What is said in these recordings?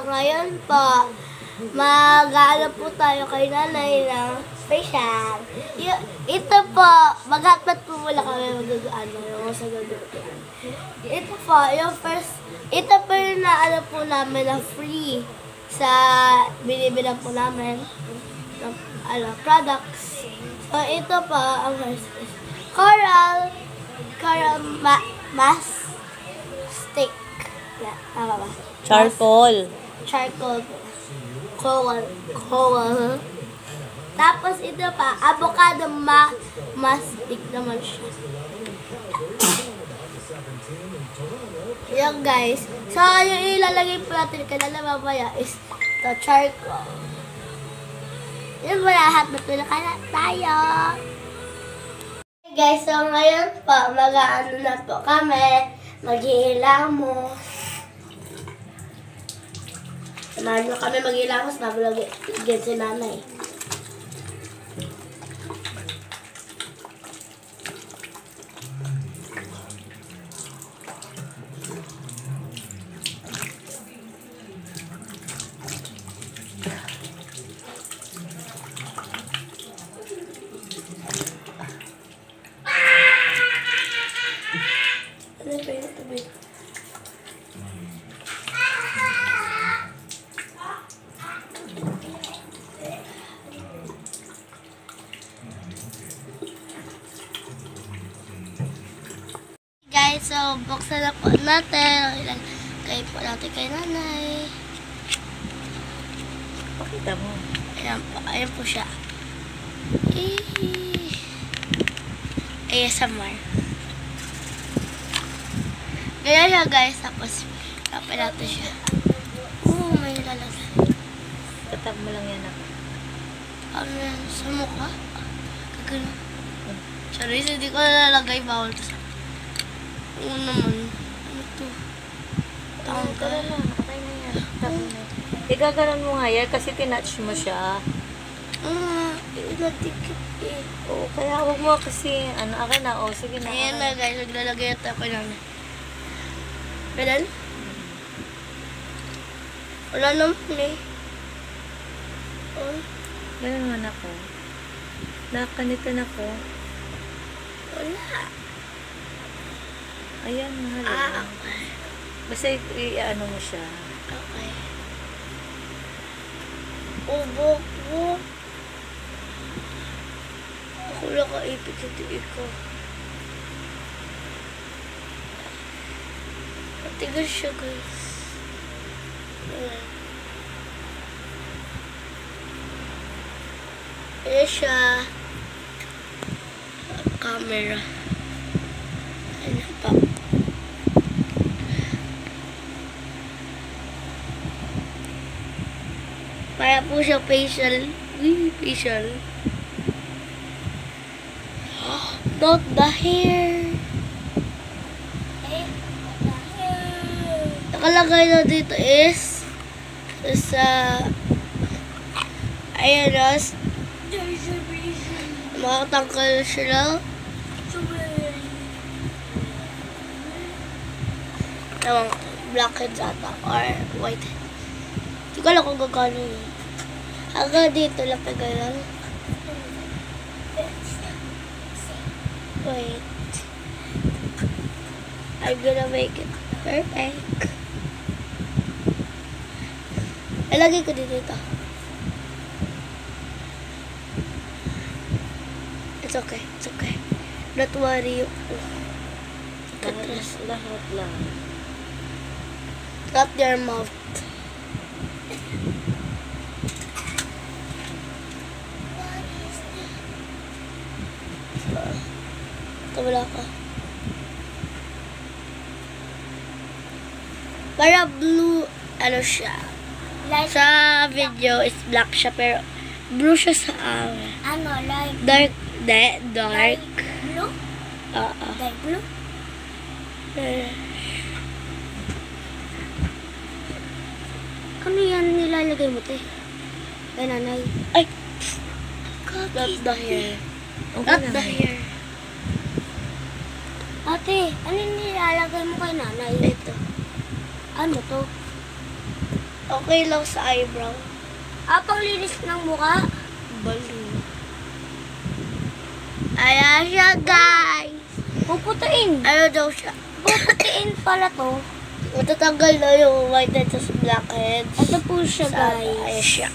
ngayon po, mag-ano po tayo kay nanay ng special. Ito po, maghatpat po muna kami mag-ano, yung sa gagawin. Ito po, yung first, ito po yung naano po namin na free sa binibilang po namin ng products. So, ito po, ang first is Coral mask stick. Yeah, tama ba? Charcoal. Charcoal. Coral. Tapos ito pa, avocado mask stick naman siya. Yan guys. So, yung ilalagay po natin kanila mamaya is the charcoal. Yun mo lahat na tulungan tayo. Okay guys, so ngayon po, mag-ano na po kami. Mag-iilamos. Samahan nyo kami mag-iilamos bago lagyan si nanay. Guys, so buksan na po natin. Ilagay po natin kay nanay. Pakita mo. Ayan po siya. ASMR. Ganyan siya guys. Tapos, tapos natin siya. May lalagay. Tatag mo lang yan ako. Ano yan? Sa mukha? Kagano. Sorry, hindi ko nalalagay. Bawal to sa oo naman. Ano to? Tanggal na. Okay na yan. Igagalan mo nga yan kasi tinouch mo siya. Inatikip eh. Oo, kaya huwag mo kasi, akin na. O, sige na. Ayan na guys, naglalagay ito ako lang. Pedal? Wala naman eh. Ganun naman ako. Nakanitan ako. Wala. Ayan, mahal. Okay. Basta i-ano mo siya. Okay. Ubok mo. Ako nakaipit sa tiig ko. Matigas siya guys. Ayan siya. Camera. Ayan pa. Para po siya facial. Facial. Not the hair. Nakalagay na dito is sa ayan na makatanggal siya ng blackheads ata or whitehead. Hindi ko alam kung gagano yun. Hanggang dito lang pagalan. Wait. I'm gonna make it perfect. Ilagay ko dito ito. It's okay. It's okay. Don't worry. Lahat lang. Cut your mouth. Wala ka. Para blue, ano siya. Like, sa video is black siya, pero blue siya sa ano, like dark. Dark. blue? Oo. Dark blue? Ano yan nilalagay mo, te? Kay nanay. Ay! Not the hair. Not the hair. Ate, ano nilalagay mo kay nanay? Ito. Ano to? Okay lang sa eyebrow. Panglinis ng mukha. Bali. Ayan siya, guys. Puputuin. Ano daw siya? Puputuin pala to. Matatanggal na yung whiteheads at blackheads. Ito po siya, Sa guys. ayan siya.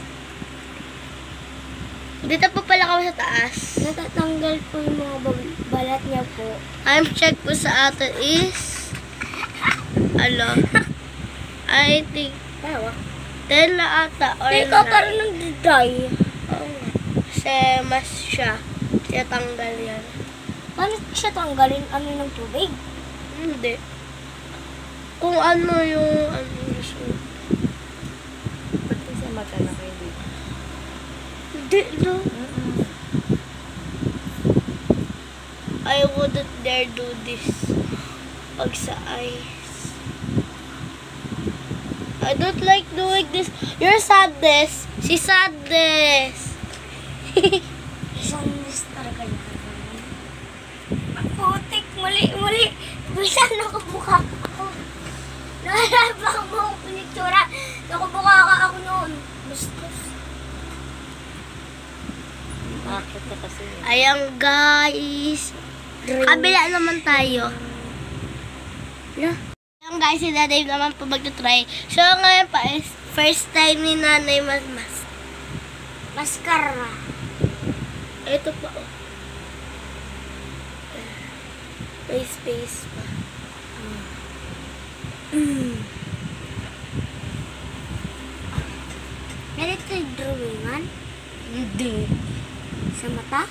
Dito po pala kami sa taas. Natatanggal po yung mga balat niya po. Time check po sa atin is I think Tawa. 10 na ata or Teka, parang nag-dry. Kasi mas siya. Siya tanggal yan. Paano siya tanggalin? Ano ng tubig? Hindi. Kung ano yung gusto mo. Ba't kasi magkano kayo dito? Hindi, no. I wouldn't dare do this pag sa eyes. I don't like doing this. You're Sadness. Si Sadness. Sandes talaga niya. Putik, muli. Bisan nakabuka ako. Nahalaba mo ang pinitsura. Nakabuka ka ako noon. Bastos. Bakit na kasi? Ayan, guys. Kabila naman tayo. Ayan, guys. Si Nanay naman po magta-try. So, ngayon pa is first time ni Nanay Mascara. Ito pa, oh. May space pa. Meron ito yung drawingan Hindi. sa mata.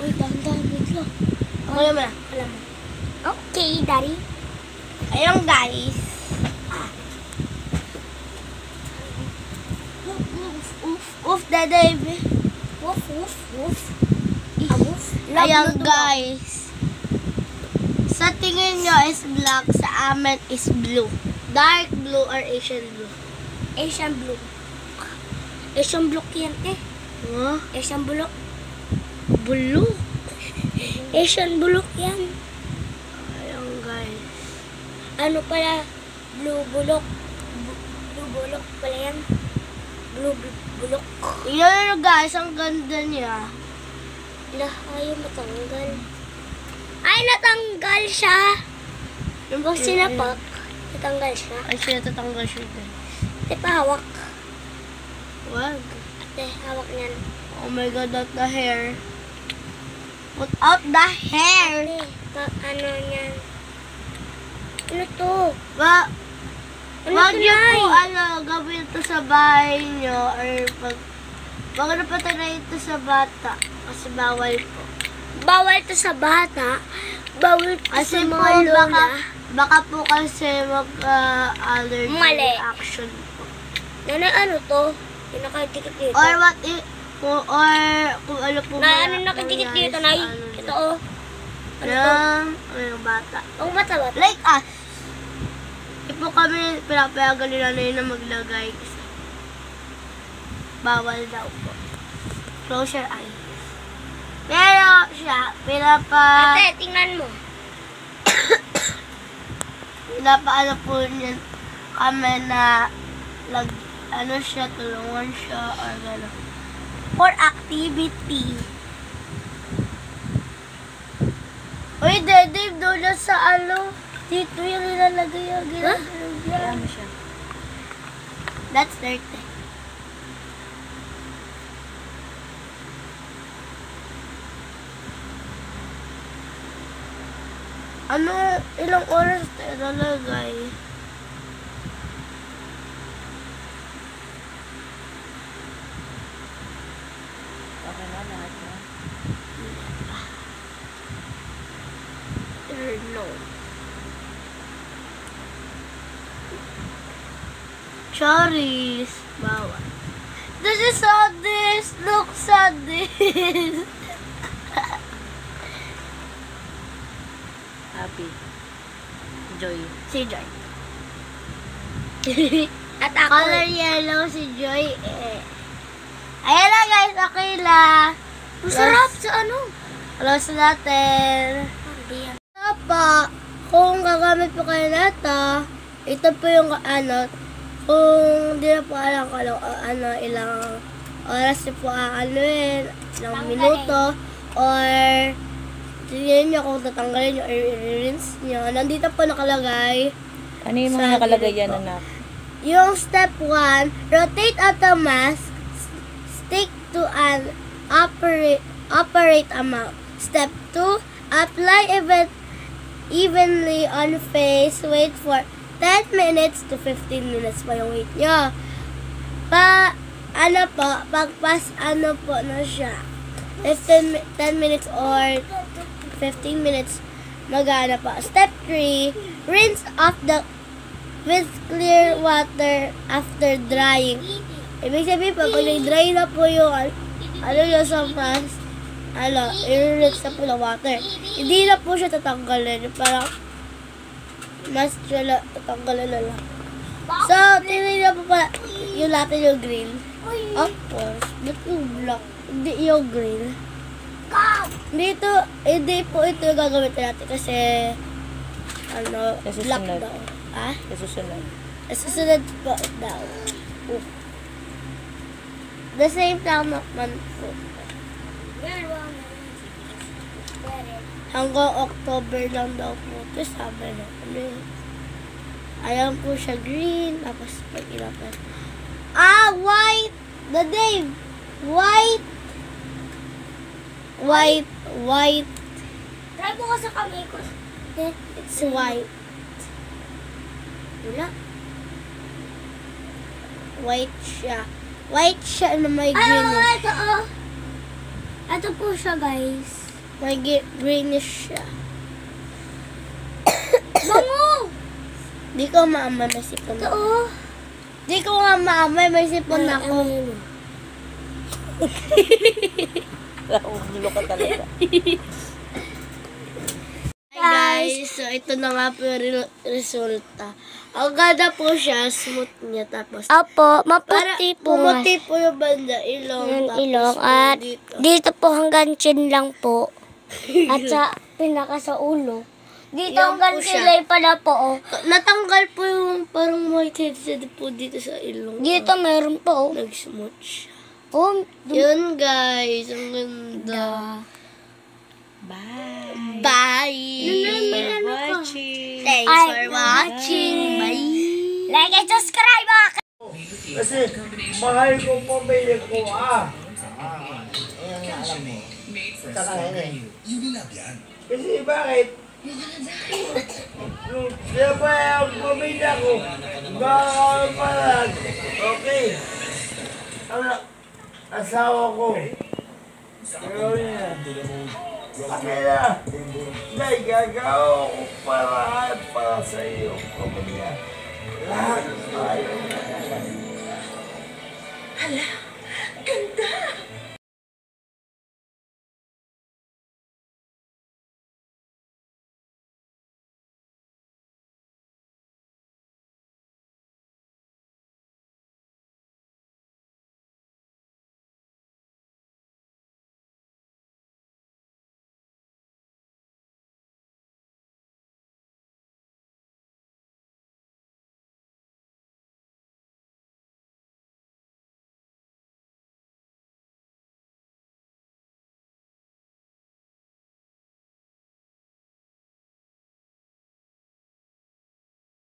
Uy, dahan-dahan. Wait lang. Ako naman. Alam mo. Okay, Daddy. Ayan, guys. Oof, Daday. Woof, woof, woof. Woof. Ayan, guys. Sa tingin nyo is black, sa amin is blue. Dark blue or Asian blue. Asian blue. Asian blue yan eh. Huh? Asian blue. Blue? Asian blue yan. Ayan, guys. Ano pala? Blue bulok. Blue bulok pala yan. Blue bulok. Yan, guys. Ang ganda niya. Lah, ayaw matanggal. Ay, natanggal siya. Yung Huwag sinapak. Natanggal siya. Ay, siya tatanggal siya, guys. Ate, pahawak. Wag. Ate, hawak niyan. Oh my God, not the hair. Put out the hair. Ate, ano niyan? Ano to? Ba, Ano wag to, niyo Nay? po, gawin ito sa bahay niyo or wag na patay ito sa bata. Kasi bawal po. Bawal to sa bata. Bawal to Kasi sa po, mga lola. baka po kasi mag-allergy Mali. reaction po. Nanay, ano to? Yung nakadikit dito. Or what if, or kung ano po Na, ano nakadikit nangyari dito, sa Nay? ano Ito, niya. oh. Ano to? Ng bata. Ang bata ba? Like us. Hindi po kami pinapayagan nila na yun na maglagay. Kasi bawal daw po. Close your eyes. Pero siya, Ate, tingnan mo. pinapaano po niya kami na ano siya, tulungan siya or gano'n. For activity. Uy, Dave, doon na sa dito yung nilalagay yung ginagalaw niya. Ano siya? That's dirty. Ano, ilang oras tayo nalagay? Okay na lahat na. No. Cherries. Bawal. This is sadness. Look, sadness. Happy. Joy. Si Joy. At ako. Color yellow si Joy eh. Ayan na guys, okay lang. Masarap sa ano? close natin. Pa, kung gagamit po kayo nito, ito po yung kung di na po alam kung ilang oras niyo po aanuin, ilang minuto, or tingnan niyo kung tatanggalin niyo or i-rinse niyo. Nandito po nakalagay. Ano yung mga nakalagay yan, anak? Yung step 1, rotate out the mask, stick to an operate amount. Step 2, apply evenly on face. Wait for 10 minutes to 15 minutes pa yung wait nyo. Pagpas po na siya, 10 minutes or 15 minutes, magana pa. Step 3, rinse off with clear water after drying. Ibig sabihin pag nag-dry na po yung yung sa mask, i-rinse na po ng water. Hindi na po siya tatanggalin. Parang mas siya tatanggalin na lang. So, tingnan po pa yung natin yung green. Of course, ba't yung black? Hindi yung green. Hindi po ito yung gagamitin natin kasi black daw. Susunod. Susunod po daw. The same lang naman po. Hanggang October lang daw po. Ito sabi na. Ayan po siya green. Tapos pag inapan. White! The name! White! Try mo ka sa kamay ko. It's white. Wala. White siya. White siya na may green. Ito Ito po siya, guys. May greenish siya. Bango! Di ko maamoy, may sipon Ito, ako. Di ko nga maamoy, may sipon ako. Ulo ka talaga. Hi guys, so ito na nga po yung resulta. Ang ganda po siya, smooth niya. Tapos, Opo, maputi po nga. pumuti po yung banda, ilong. Yung Tapos, ilong. po At dito. dito po hanggang chin lang po. At sa pinaka sa ulo. Dito Yan hanggang po siya. kilay pala po. Oh. Natanggal po yung parang whitehead po dito sa ilong. Dito meron po. Oh. Nag-smooth siya. Oh, Yun guys, ang ganda. Bye. Bye! For watching. Thanks Ay, for watching. Bye! like and subscribe mga Kasi mahal ko pamilya ko, Kasi bakit? Siyempre ang pamilya ko, gano'n okay. Ang asawa ko, gano'n niya. Kaya, may gagawa ko para sa iyo, pamilya. Lahat tayo. Hala, ganda